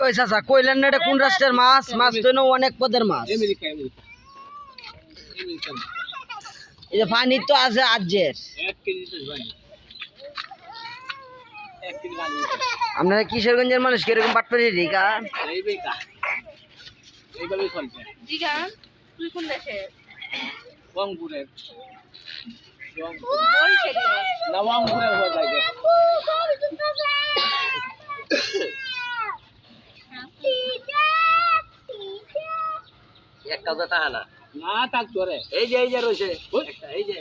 ওই চাচা কইলেন না এটা কোন রাষ্ট্রের মাছ? মাছ তো না অনেক পদের মাছ। এই যে পানি তো আছে আজের। 1 কেজি তো পানি। 1 কেজি পানি। আপনারা কিশোরগঞ্জের মানুষ কিরকম বাটপারি রিকা? এইভাবেই কা। এইভাবেই চলছে। জিগা তুই কোন দেশে? রংপুরের। বরিশালে। না রংপুরের হয়ে যায়। একটা কথা না না তাক ধরে। এই যে রয়েছে একটা এই যে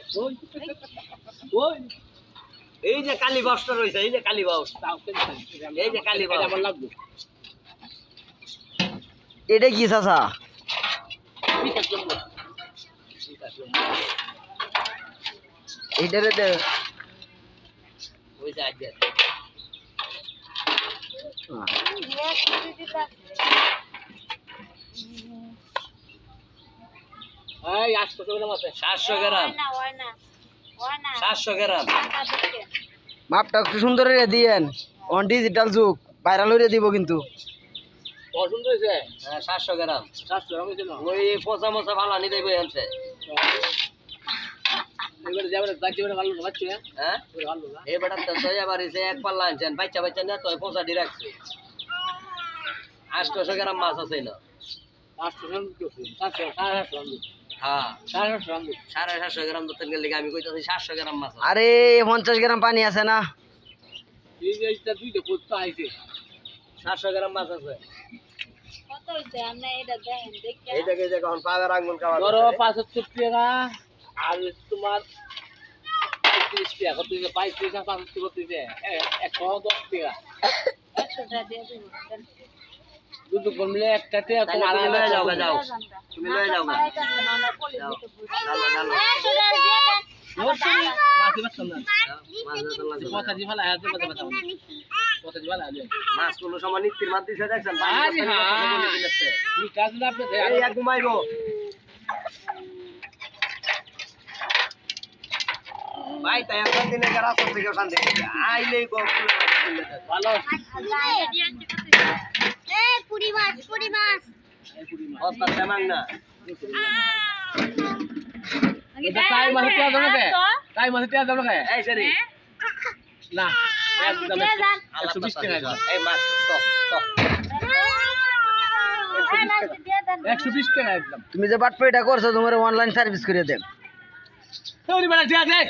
ওই এই যে কালী বাসটা রয়েছে এই যে কালী বাস এই যে কালী বাস আমার লাগবে। এটা কি চাচা? এইটারে দে ওই যে আজকে এই 800 গ্রাম আছে। 700 গ্রাম না হয় না 700 গ্রাম মাপটা একটু সুন্দর করে দিয়েন। অন ডিজিটাল যুগ ভাইরাল হয়ে দিব কিন্তু। পছন্দ হয়েছে? হ্যাঁ 700 গ্রাম 700 গ্রাম হয়েছে না? ওই পচা মচা ভালো আনি দেবো আনছে। এবারে যাবে যাবে ভালো না বাচ্চা। হ্যাঁ ভালো না। এই বেটা তো সয়া বাড়িছে এক পাল্লা আনছেন বাচ্চা না তো পচা ডি রাখছে। 800 গ্রাম মাছ আছে না 800 গ্রাম কি আছে? 700 গ্রাম। হ্যাঁ 700 গ্রাম। 750 গ্রাম ধরতে গেলে আমি কইতাছি 700 গ্রাম মাছ। আরে 50 গ্রাম পানি আছে না? এই যে এটা দুইটা পোস্ত আইছে। 700 গ্রাম মাছ আছে। কত হইছে আমরা এটা দেখেন দেখে এই দেখে এখন পাগার আঙ্গুল খাওয়া ধরো 75 টাকা আর তোমার 35 টাকা কত দিছে? 22 টাকা 75 কত দিছে? 110 টাকা। 100 টাকা দিয়ে দেব দুটো কমলে একটা টাকা কম আর লয়ে যাও যাও তুমি লয়ে যাও গা আমরা পুলিশ দিতে বুঝি ডালো ডালো 100 টাকা দিয়ে দেন মাছ বাস না। মাছ ধরতে লাগবে। কথা জি ভালো আছে কথা কথা। কথা জি ভালো আছে। মাছ কোন সময় নিত্যির মাছ দিছে দেখছেন আরে হ্যাঁ কি কাজ না আপনি এই এক ঘুমাইবো ভাই তাই এখন দিনে রাস্তা থেকে শান্তি আইলেই গো ভালো এই পুরি মাছ অস্তা তেমাং না এটা কাই মাছ তে দাও না কাই মাছ তে দাও না এই সরি না একদম 120 টাকা দাও। এই মাছ স্টপ স্টপ 120 টাকা একদম। তুমি যে বাটপাইটা করছো তোমার অনলাইন সার্ভিস করে দেব তোরি বড় ঠিক আছে